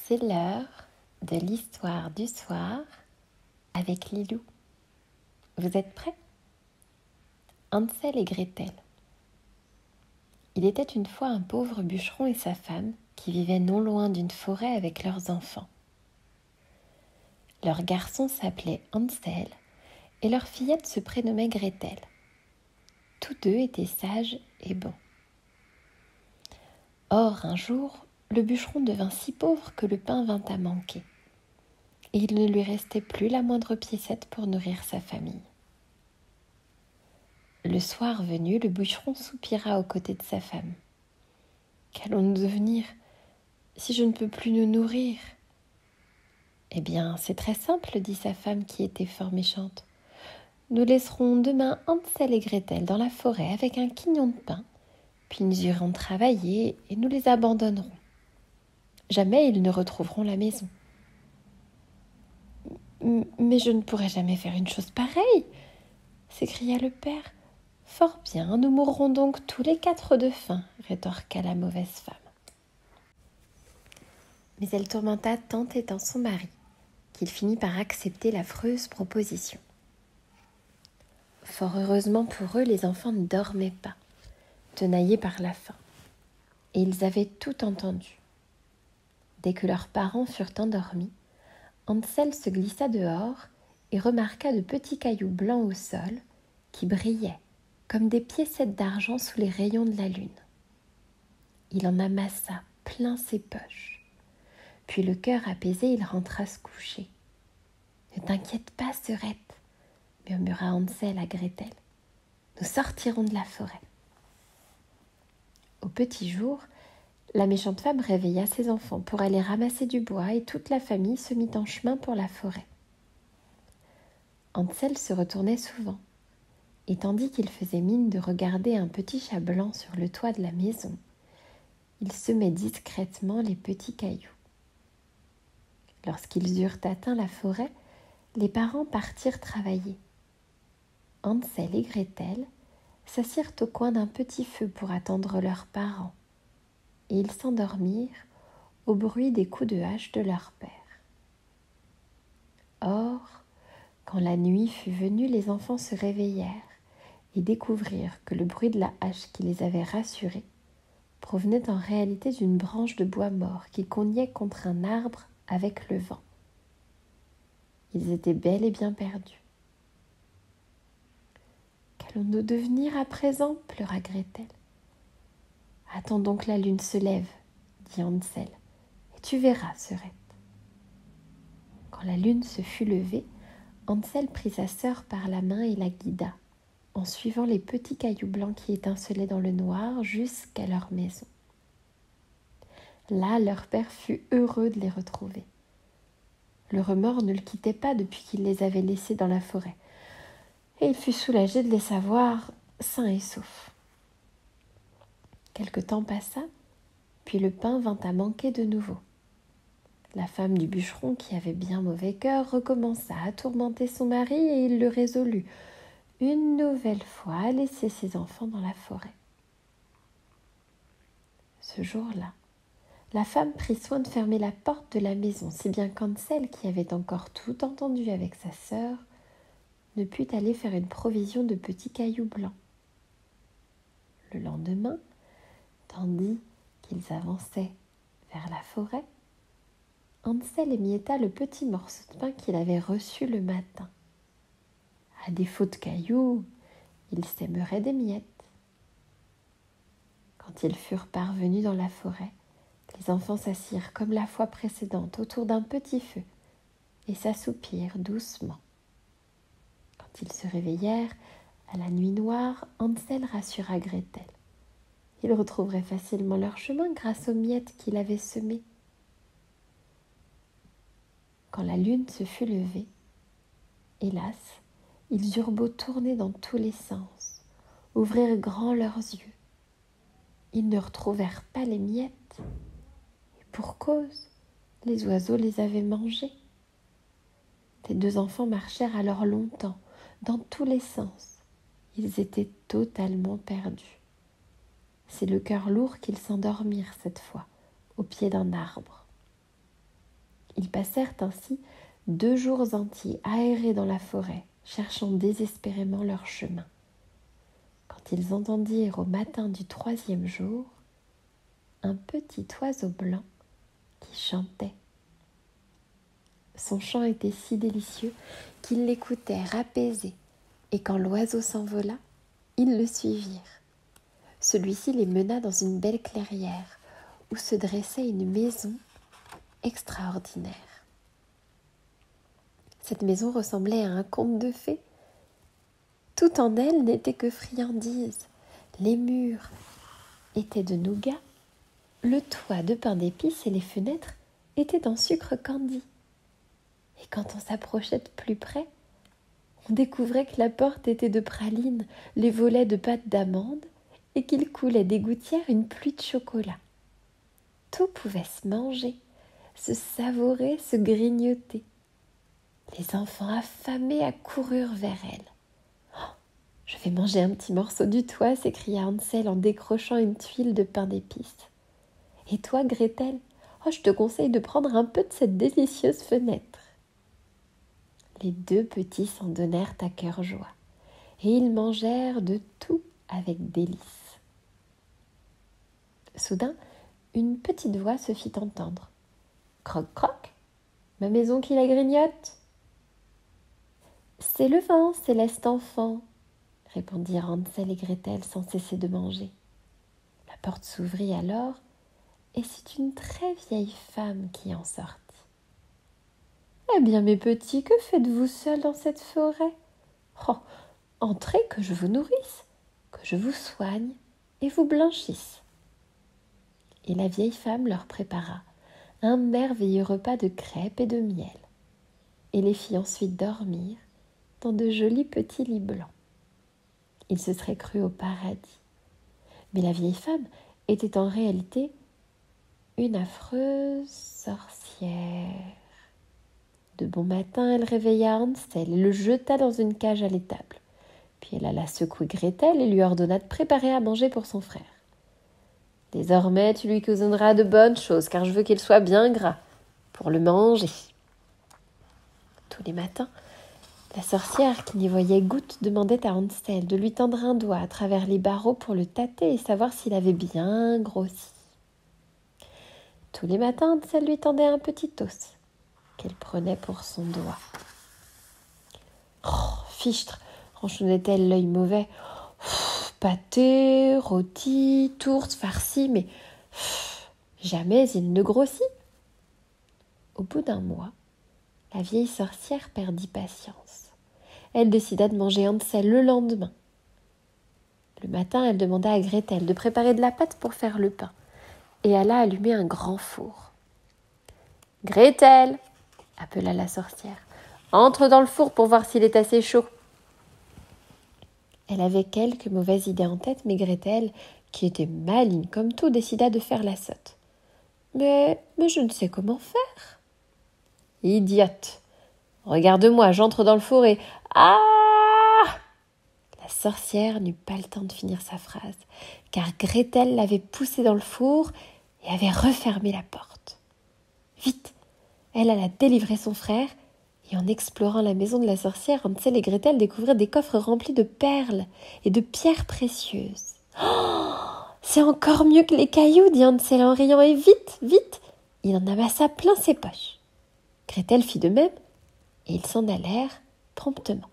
C'est l'heure de l'histoire du soir avec Lilou. Vous êtes prêts? Hansel et Gretel. Il était une fois un pauvre bûcheron et sa femme qui vivaient non loin d'une forêt avec leurs enfants. Leur garçon s'appelait Hansel et leur fillette se prénommait Gretel. Tous deux étaient sages et bons. Or, un jour, le bûcheron devint si pauvre que le pain vint à manquer. Et il ne lui restait plus la moindre piécette pour nourrir sa famille. Le soir venu, le bûcheron soupira aux côtés de sa femme. « Qu'allons-nous devenir si je ne peux plus nous nourrir ?»« Eh bien, c'est très simple, dit sa femme qui était fort méchante. Nous laisserons demain Hansel et Gretel dans la forêt avec un quignon de pain, puis nous irons travailler et nous les abandonnerons. Jamais ils ne retrouveront la maison. »« Mais je ne pourrai jamais faire une chose pareille !» s'écria le père. « Fort bien, nous mourrons donc tous les quatre de faim, » rétorqua la mauvaise femme. Mais elle tourmenta tant et tant son mari qu'il finit par accepter l'affreuse proposition. Fort heureusement pour eux, les enfants ne dormaient pas, tenaillés par la faim, et ils avaient tout entendu. Dès que leurs parents furent endormis, Hansel se glissa dehors et remarqua de petits cailloux blancs au sol qui brillaient comme des piécettes d'argent sous les rayons de la lune. Il en amassa plein ses poches. Puis le cœur apaisé, il rentra se coucher. « Ne t'inquiète pas, sœurette, » murmura Hansel à Gretel. « Nous sortirons de la forêt. » Au petit jour, la méchante femme réveilla ses enfants pour aller ramasser du bois et toute la famille se mit en chemin pour la forêt. Hansel se retournait souvent, et tandis qu'il faisait mine de regarder un petit chat blanc sur le toit de la maison, il semait discrètement les petits cailloux. Lorsqu'ils eurent atteint la forêt, les parents partirent travailler. Hansel et Gretel s'assirent au coin d'un petit feu pour attendre leurs parents, et ils s'endormirent au bruit des coups de hache de leur père. Or, quand la nuit fut venue, les enfants se réveillèrent et découvrirent que le bruit de la hache qui les avait rassurés provenait en réalité d'une branche de bois mort qui cognait contre un arbre avec le vent. Ils étaient bel et bien perdus. « Qu'allons-nous devenir à présent ?» pleura Gretel. « Attendons que la lune se lève, » dit Hansel, « et tu verras, sœurette. » Quand la lune se fut levée, Hansel prit sa sœur par la main et la guida, en suivant les petits cailloux blancs qui étincelaient dans le noir jusqu'à leur maison. Là, leur père fut heureux de les retrouver. Le remords ne le quittait pas depuis qu'il les avait laissés dans la forêt, et il fut soulagé de les savoir sains et saufs. Quelque temps passa, puis le pain vint à manquer de nouveau. La femme du bûcheron, qui avait bien mauvais cœur, recommença à tourmenter son mari et il le résolut une nouvelle fois à laisser ses enfants dans la forêt. Ce jour-là, la femme prit soin de fermer la porte de la maison, si bien qu'Hansel, qui avait encore tout entendu avec sa sœur, ne put aller faire une provision de petits cailloux blancs. Le lendemain, tandis qu'ils avançaient vers la forêt, Hansel émietta le petit morceau de pain qu'il avait reçu le matin. À défaut de cailloux, il sèmerait des miettes. Quand ils furent parvenus dans la forêt, les enfants s'assirent comme la fois précédente autour d'un petit feu et s'assoupirent doucement. Quand ils se réveillèrent, à la nuit noire, Hansel rassura Gretel. Ils retrouveraient facilement leur chemin grâce aux miettes qu'il avait semées. Quand la lune se fut levée, hélas, ils eurent beau tourner dans tous les sens, ouvrir grand leurs yeux. Ils ne retrouvèrent pas les miettes, et pour cause, les oiseaux les avaient mangées. Les deux enfants marchèrent alors longtemps, dans tous les sens. Ils étaient totalement perdus. C'est le cœur lourd qu'ils s'endormirent cette fois, au pied d'un arbre. Ils passèrent ainsi 2 jours entiers aérés dans la forêt, cherchant désespérément leur chemin. Quand ils entendirent au matin du 3e jour un petit oiseau blanc qui chantait. Son chant était si délicieux qu'ils l'écoutèrent apaisés, et quand l'oiseau s'envola, ils le suivirent. Celui-ci les mena dans une belle clairière où se dressait une maison extraordinaire. Cette maison ressemblait à un conte de fées. Tout en elle n'était que friandises. Les murs étaient de nougat, le toit de pain d'épices et les fenêtres étaient en sucre candi. Et quand on s'approchait de plus près, on découvrait que la porte était de pralines, les volets de pâte d'amande et qu'il coulait des gouttières une pluie de chocolat. Tout pouvait se manger, se savourer, se grignoter. Les enfants affamés accoururent vers elle. « Oh, je vais manger un petit morceau du toit !» s'écria Hansel en décrochant une tuile de pain d'épices. « Et toi, Gretel, oh, je te conseille de prendre un peu de cette délicieuse fenêtre. » Les 2 petits s'en donnèrent à cœur joie, et ils mangèrent de tout avec délice. Soudain, une petite voix se fit entendre. « Croc, croc, ma maison qui la grignote !»« C'est le vent, céleste enfant !» répondirent Hansel et Gretel sans cesser de manger. La porte s'ouvrit alors, et c'est une très vieille femme qui en sortit. « Eh bien, mes petits, que faites-vous seuls dans cette forêt ? Oh, entrez, que je vous nourrisse, que je vous soigne et vous blanchisse. » Et la vieille femme leur prépara un merveilleux repas de crêpes et de miel, et les fit ensuite dormir dans de jolis petits lits blancs. Ils se seraient crus au paradis. Mais la vieille femme était en réalité une affreuse sorcière. De bon matin, elle réveilla Hansel et le jeta dans une cage à l'étable. Puis elle alla secouer Gretel et lui ordonna de préparer à manger pour son frère. « Désormais, tu lui cuisineras de bonnes choses, car je veux qu'il soit bien gras pour le manger. » Tous les matins, la sorcière, qui n'y voyait goutte, demandait à Hansel de lui tendre un doigt à travers les barreaux pour le tâter et savoir s'il avait bien grossi. Tous les matins, Hansel lui tendait un petit os qu'elle prenait pour son doigt. « Oh, fichtre !» ronchonnait-elle l'œil mauvais. « Pâté, rôti, tourte, farci, mais jamais il ne grossit. » Au bout d'un mois, la vieille sorcière perdit patience. Elle décida de manger Hansel le lendemain. Le matin, elle demanda à Gretel de préparer de la pâte pour faire le pain et alla allumer un grand four. « Gretel !» appela la sorcière. « Entre dans le four pour voir s'il est assez chaud. » Elle avait quelques mauvaises idées en tête, mais Gretel, qui était maligne comme tout, décida de faire la sotte. « Mais je ne sais comment faire. »« Idiote ! Regarde-moi, j'entre dans le four et... Ah !» La sorcière n'eut pas le temps de finir sa phrase, car Gretel l'avait poussée dans le four et avait refermé la porte. Vite, elle alla délivrer son frère, et en explorant la maison de la sorcière, Hansel et Gretel découvrirent des coffres remplis de perles et de pierres précieuses. Oh, c'est encore mieux que les cailloux, dit Hansel en riant, et vite, vite, il en amassa plein ses poches. Gretel fit de même, et ils s'en allèrent promptement.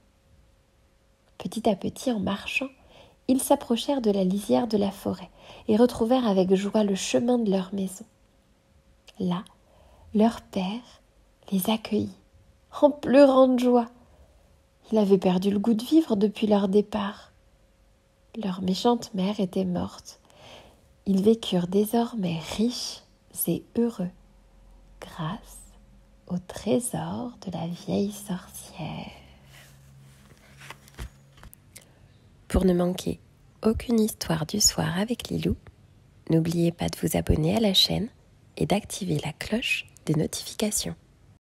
Petit à petit, en marchant, ils s'approchèrent de la lisière de la forêt et retrouvèrent avec joie le chemin de leur maison. Là, leur père les accueillit, en pleurant de joie. Il avait perdu le goût de vivre depuis leur départ. Leur méchante mère était morte. Ils vécurent désormais riches et heureux, grâce au trésor de la vieille sorcière. Pour ne manquer aucune histoire du soir avec Lilou, n'oubliez pas de vous abonner à la chaîne et d'activer la cloche des notifications.